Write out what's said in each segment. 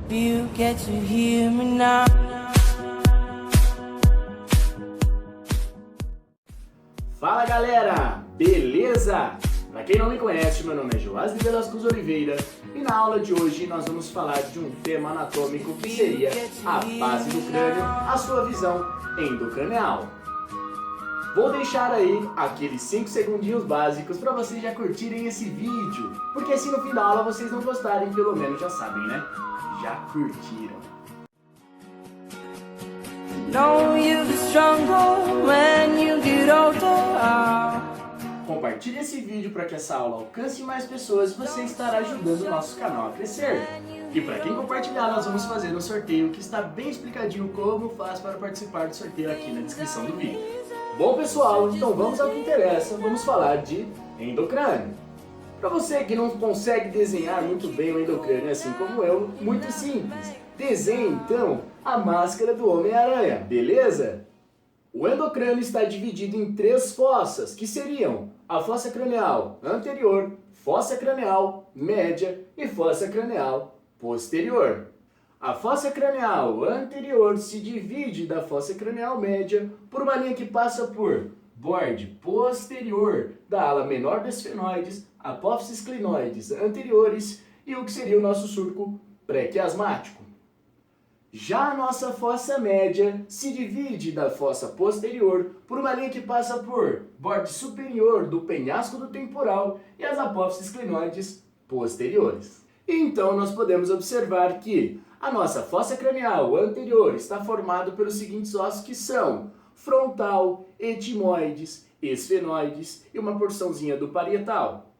You get to hear me now. Fala galera, beleza? Pra quem não me conhece, meu nome é Joás de Velasco Oliveira e na aula de hoje nós vamos falar de um tema anatômico que seria a base do crânio, a sua visão endocranial. Vou deixar aí aqueles 5 segundinhos básicos para vocês já curtirem esse vídeo, porque se no fim da aula vocês não gostarem, pelo menos já sabem, né? Já curtiram. Know you'll be stronger when you get older. Compartilhe esse vídeo para que essa aula alcance mais pessoas e você estará ajudando o nosso canal a crescer. E para quem compartilhar, nós vamos fazer um sorteio que está bem explicadinho como faz para participar do sorteio aqui na descrição do vídeo. Bom pessoal, então vamos ao que interessa, vamos falar de endocrânio. Para você que não consegue desenhar muito bem o endocrânio assim como eu, muito simples. Desenhe então a máscara do Homem-Aranha, beleza? O endocrânio está dividido em 3 fossas, que seriam a fossa cranial anterior, fossa cranial média e fossa cranial posterior. A fossa cranial anterior se divide da fossa cranial média por uma linha que passa por borde posterior da ala menor dos esfenoides, apófises clinoides anteriores e o que seria o nosso surco pré-quiasmático. Já a nossa fossa média se divide da fossa posterior por uma linha que passa por borde superior do penhasco do temporal e as apófises clinoides posteriores. Então nós podemos observar que a nossa fossa cranial anterior está formada pelos seguintes ossos que são frontal, etimoides, esfenoides e uma porçãozinha do parietal.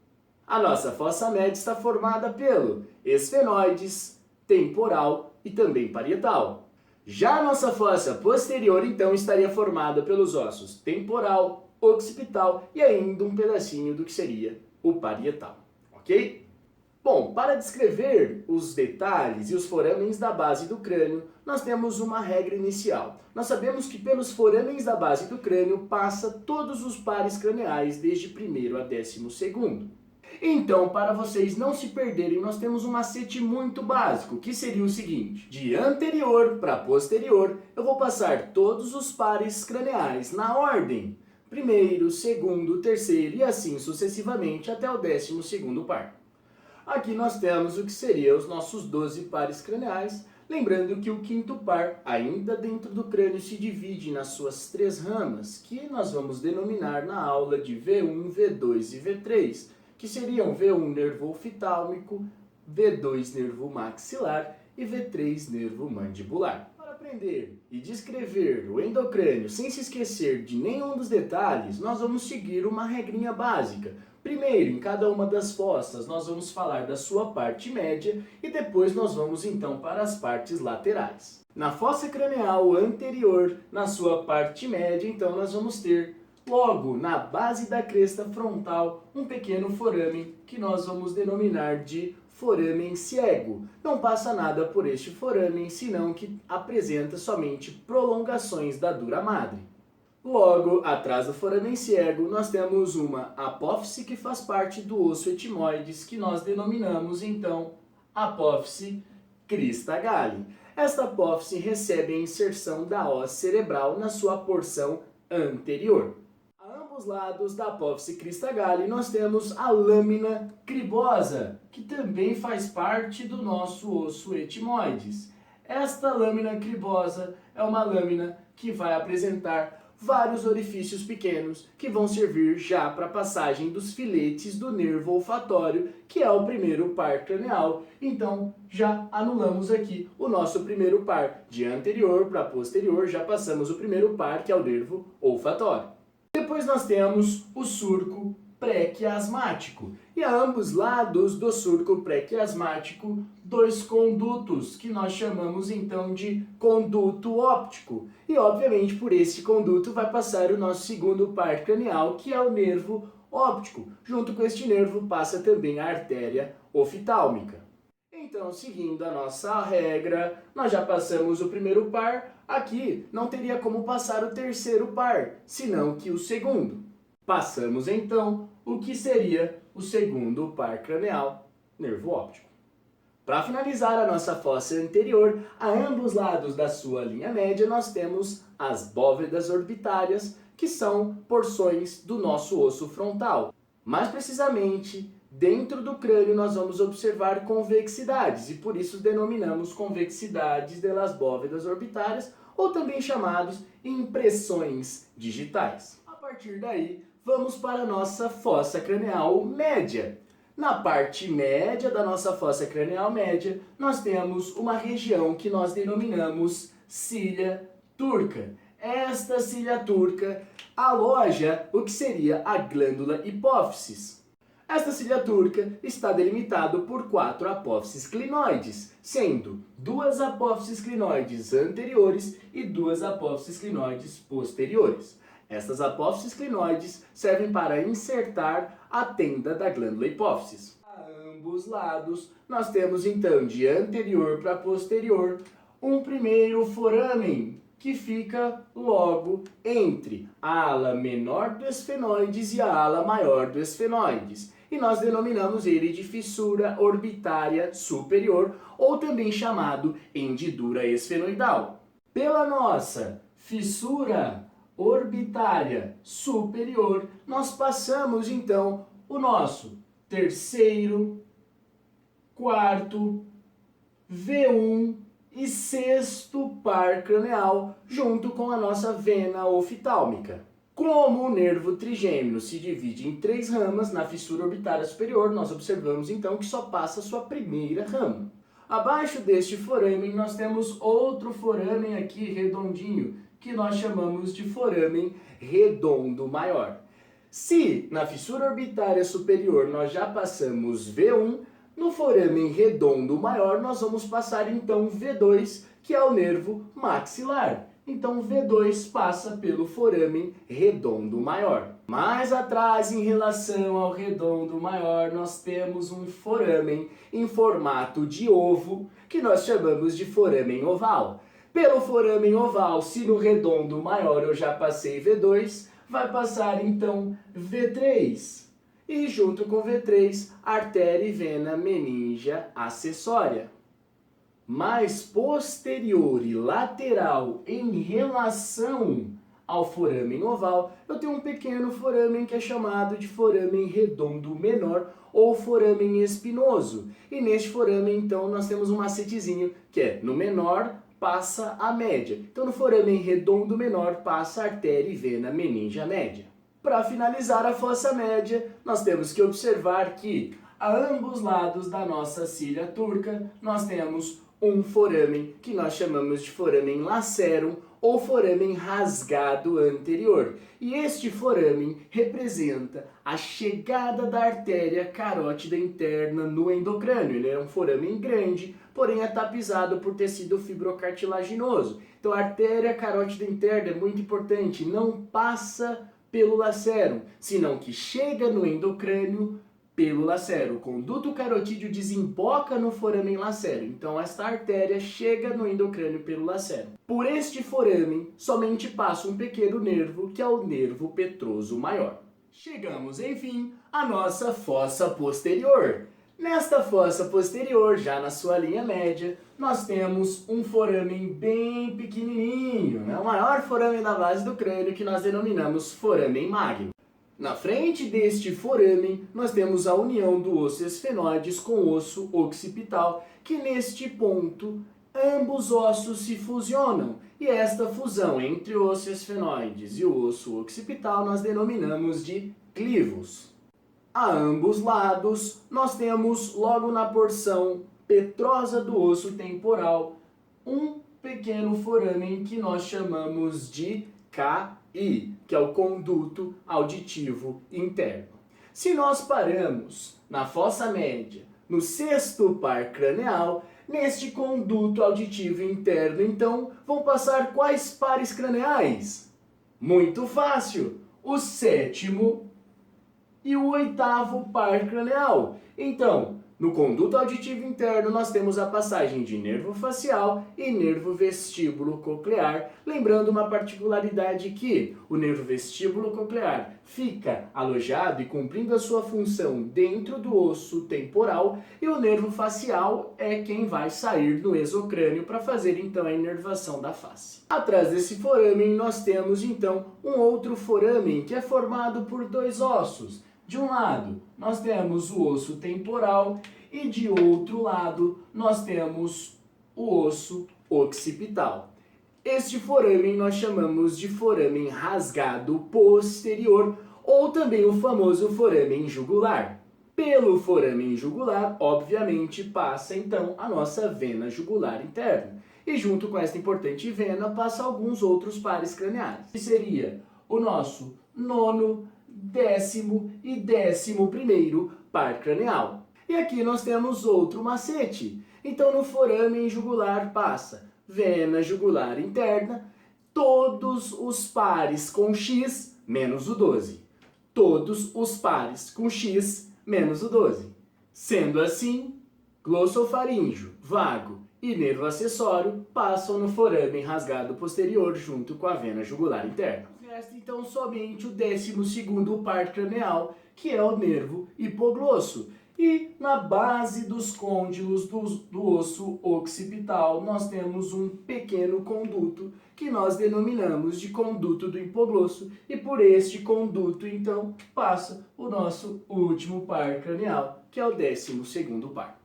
A nossa fossa média está formada pelo esfenoides, temporal e também parietal. Já a nossa fossa posterior, então, estaria formada pelos ossos temporal, occipital e ainda um pedacinho do que seria o parietal, ok? Bom, para descrever os detalhes e os foramens da base do crânio, nós temos uma regra inicial. Nós sabemos que pelos foramens da base do crânio passa todos os pares craniais desde 1º a 12º. Então, para vocês não se perderem, nós temos um macete muito básico, que seria o seguinte: de anterior para posterior, eu vou passar todos os pares craniais na ordem. 1º, 2º, 3º e assim sucessivamente até o 12º par. Aqui nós temos o que seria os nossos 12 pares craniais, lembrando que o 5º par, ainda dentro do crânio, se divide nas suas 3 ramas, que nós vamos denominar na aula de V1, V2 e V3, que seriam V1 nervo oftalmico, V2 nervo maxilar e V3 nervo mandibular. Para aprender e descrever o endocrânio sem se esquecer de nenhum dos detalhes, nós vamos seguir uma regrinha básica. Primeiro, em cada uma das fossas, nós vamos falar da sua parte média e depois nós vamos então para as partes laterais. Na fossa cranial anterior, na sua parte média, então nós vamos ter logo na base da cresta frontal um pequeno forame que nós vamos denominar de foramen cego. Não passa nada por este foramen, senão que apresenta somente prolongações da dura madre. Logo atrás do foramen cego, nós temos uma apófise que faz parte do osso etimoides, que nós denominamos então apófise crista galli. Esta apófise recebe a inserção da óssea cerebral na sua porção anterior. A ambos lados da apófise crista galli, nós temos a lâmina cribosa, que também faz parte do nosso osso etimoides. Esta lâmina cribosa é uma lâmina que vai apresentar vários orifícios pequenos que vão servir já para a passagem dos filetes do nervo olfatório, que é o primeiro par cranial. Então, já anulamos aqui o nosso primeiro par. De anterior para posterior, já passamos o primeiro par, que é o nervo olfatório. Depois nós temos o surco pré-quiasmático. E a ambos lados do surco pré-quiasmático, 2 condutos, que nós chamamos então de conduto óptico. E obviamente por esse conduto vai passar o nosso segundo par cranial, que é o nervo óptico. Junto com este nervo passa também a artéria oftálmica. Então, seguindo a nossa regra, nós já passamos o primeiro par. Aqui não teria como passar o terceiro par, senão que o segundo. Passamos então o que seria o segundo par cranial, nervo óptico. Para finalizar a nossa fossa anterior, a ambos lados da sua linha média, nós temos as bóvedas orbitárias, que são porções do nosso osso frontal. Mais precisamente, dentro do crânio nós vamos observar convexidades, e por isso denominamos convexidades das bóvedas orbitárias, ou também chamados impressões digitais. A partir daí, vamos para a nossa fossa cranial média. Na parte média da nossa fossa cranial média, nós temos uma região que nós denominamos cília turca. Esta cília turca aloja o que seria a glândula hipófisis. Esta cília turca está delimitado por 4 apófises clinoides, sendo 2 apófises clinoides anteriores e 2 apófises clinoides posteriores. Estas apófises clinoides servem para insertar a tenda da glândula hipófisis. A ambos lados, nós temos então, de anterior para posterior, um primeiro foramen, que fica logo entre a ala menor do esfenoides e a ala maior do esfenoides. E nós denominamos ele de fissura orbitária superior, ou também chamado hendidura esfenoidal. Pela nossa fissura orbitária superior, nós passamos então o nosso terceiro, quarto, V1 e sexto par cranial, junto com a nossa vena oftálmica. Como o nervo trigêmeo se divide em 3 ramas, na fissura orbitária superior, nós observamos então que só passa a sua primeira rama. Abaixo deste foramen, nós temos outro foramen aqui redondinho, que nós chamamos de foramen redondo maior. Se na fissura orbitária superior nós já passamos V1, no foramen redondo maior nós vamos passar então V2, que é o nervo maxilar. Então V2 passa pelo foramen redondo maior. Mais atrás, em relação ao redondo maior, nós temos um foramen em formato de ovo, que nós chamamos de foramen oval. Pelo foramen oval, se no redondo maior eu já passei V2, vai passar então V3. E junto com V3, artéria e vena meningia acessória. Mais posterior e lateral em relação ao foramen oval, eu tenho um pequeno foramen que é chamado de foramen redondo menor ou foramen espinoso. E neste foramen, então, nós temos um macetezinho que é no menor passa a média. Então, no foramen redondo menor passa a artéria e vena meningia média. Para finalizar a fossa média, nós temos que observar que a ambos lados da nossa cília turca, nós temos um foramen que nós chamamos de foramen lacerum ou foramen rasgado anterior. E este foramen representa a chegada da artéria carótida interna no endocrânio. Ele é um foramen grande, porém é tapizado por tecido fibrocartilaginoso. Então a artéria carótida interna é muito importante, não passa pelo lacerum, senão que chega no endocrânio pelo lacerum. O conduto carotídeo desemboca no foramen lacerum, então esta artéria chega no endocrânio pelo lacerum. Por este foramen, somente passa um pequeno nervo, que é o nervo petroso maior. Chegamos, enfim, à nossa fossa posterior. Nesta fossa posterior, já na sua linha média, nós temos um foramen bem pequenininho, o maior foramen da base do crânio, que nós denominamos foramen magno. Na frente deste foramen, nós temos a união do osso esfenoides com o osso occipital, que neste ponto, ambos ossos se fusionam. E esta fusão entre o osso esfenoides e o osso occipital nós denominamos de clivus. A ambos lados, nós temos logo na porção petrosa do osso temporal um pequeno foramen que nós chamamos de KI, que é o conduto auditivo interno. Se nós paramos na fossa média, no sexto par cranial, neste conduto auditivo interno, então, vão passar quais pares craniais? Muito fácil! O sétimo e o oitavo par cranial. Então, No conduto auditivo interno, nós temos a passagem de nervo facial e nervo vestíbulo coclear, lembrando uma particularidade que o nervo vestíbulo coclear fica alojado e cumprindo a sua função dentro do osso temporal, e o nervo facial é quem vai sair do exocrânio para fazer então a inervação da face. Atrás desse foramen nós temos então um outro foramen que é formado por dois ossos. De um lado, nós temos o osso temporal e de outro lado, nós temos o osso occipital. Este foramen nós chamamos de foramen rasgado posterior ou também o famoso foramen jugular. Pelo foramen jugular, obviamente, passa então a nossa vena jugular interna. E junto com esta importante vena passa alguns outros pares craniares, que seria o nosso nono, 10º e 11º par cranial. E aqui nós temos outro macete. Então no foramen jugular passa vena jugular interna, todos os pares com X menos o 12. Todos os pares com X menos o 12. Sendo assim, glossofaríngeo, vago e nervo acessório passam no foramen rasgado posterior junto com a vena jugular interna. Resta então somente o 12º par cranial, que é o nervo hipoglosso. E na base dos côndilos do osso occipital nós temos um pequeno conduto que nós denominamos de conduto do hipoglosso, e por este conduto então passa o nosso último par cranial, que é o 12º par.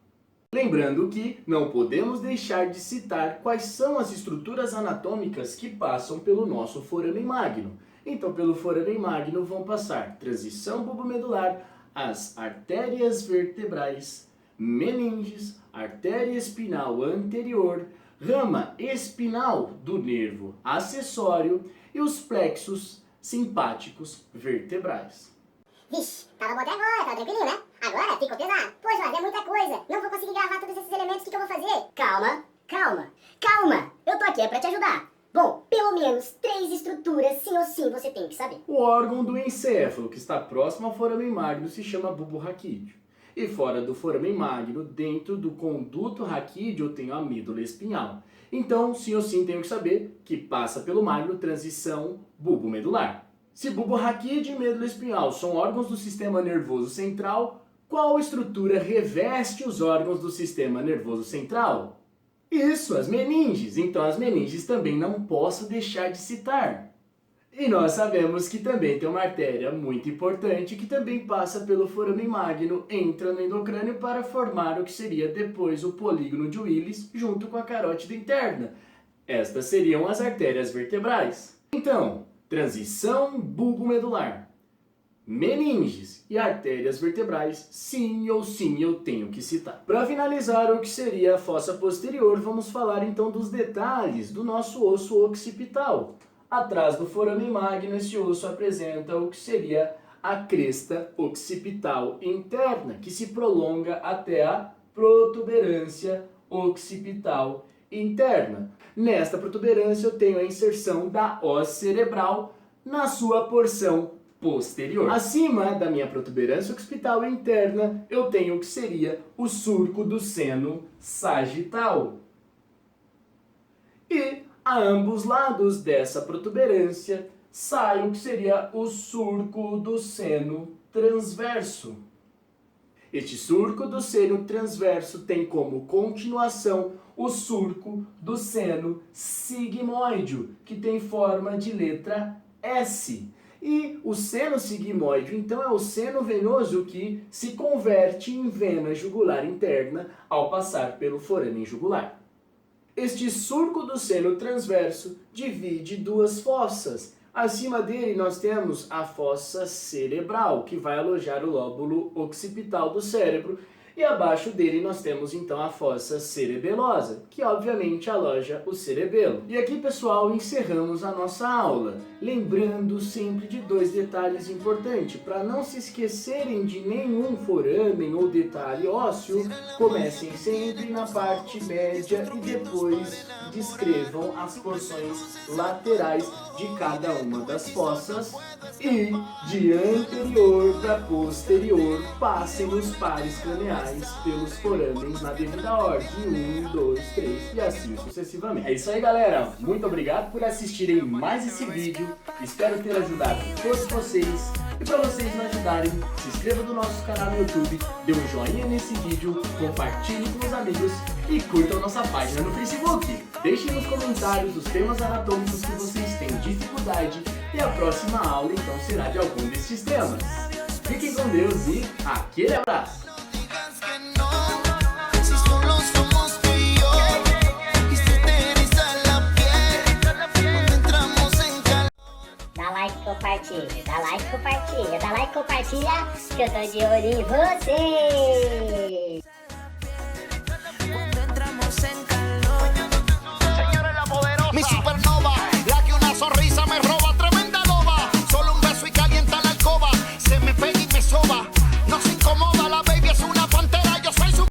Lembrando que não podemos deixar de citar quais são as estruturas anatômicas que passam pelo nosso foramen magno. Então, pelo foramen magno vão passar transição bulbomedular, as artérias vertebrais, meninges, artéria espinal anterior, rama espinal do nervo acessório e os plexos simpáticos vertebrais. Vixe, tava bom até agora, tá tranquilinho, né? Agora ficou pesado. Poxa, mas é muita coisa. Não vou conseguir gravar todos esses elementos, o que eu vou fazer? Calma. Eu tô aqui pra te ajudar. Bom, pelo menos 3 estruturas, sim ou sim, você tem que saber. O órgão do encéfalo, que está próximo ao foramen magno, se chama bulbo raquídeo. E fora do foramen magno, dentro do conduto raquídeo, eu tenho a medula espinhal. Então, sim ou sim, tenho que saber que passa pelo magno transição bulbo-medular. Se bulbo raquídeo e medula espinhal são órgãos do sistema nervoso central, qual estrutura reveste os órgãos do sistema nervoso central? Isso, as meninges. Então as meninges também não posso deixar de citar. E nós sabemos que também tem uma artéria muito importante que também passa pelo foramen magno, entra no endocrânio para formar o que seria depois o polígono de Willis junto com a carótida interna. Estas seriam as artérias vertebrais. Então, transição bulbomedular, meninges e artérias vertebrais, sim ou sim eu tenho que citar. Para finalizar o que seria a fossa posterior, vamos falar então dos detalhes do nosso osso occipital. Atrás do foramen magno, esse osso apresenta o que seria a cresta occipital interna, que se prolonga até a protuberância occipital interna. Nesta protuberância eu tenho a inserção da ós cerebral na sua porção posterior. Acima da minha protuberância occipital interna, eu tenho o que seria o surco do seno sagital. E a ambos lados dessa protuberância sai o que seria o surco do seno transverso. Este surco do seno transverso tem como continuação o surco do seno sigmoide, que tem forma de letra S. E o seno sigmoide, então, é o seno venoso que se converte em vena jugular interna ao passar pelo foramen jugular. Este surco do seno transverso divide duas fossas. Acima dele nós temos a fossa cerebral, que vai alojar o lóbulo occipital do cérebro, e abaixo dele nós temos então a fossa cerebelosa, que obviamente aloja o cerebelo. E aqui, pessoal, encerramos a nossa aula, lembrando sempre de 2 detalhes importantes. Para não se esquecerem de nenhum foramen ou detalhe ósseo, comecem sempre na parte média e depois descrevam as porções laterais de cada uma das fossas, e de anterior para posterior passem os pares craniais mais pelos forames na devida ordem, 1, 2, 3 e assim sucessivamente. É isso aí, galera, muito obrigado por assistirem mais esse vídeo, espero ter ajudado todos vocês. E para vocês me ajudarem, se inscreva no nosso canal no YouTube, dê um joinha nesse vídeo, compartilhe com os amigos e curtam nossa página no Facebook. Deixem nos comentários os temas anatômicos que vocês têm dificuldade e a próxima aula então será de algum desses temas. Fiquem com Deus e aquele abraço! Dá like, compartilha, dá like, compartilha, dá like, compartilha, que eu tô de olho em você!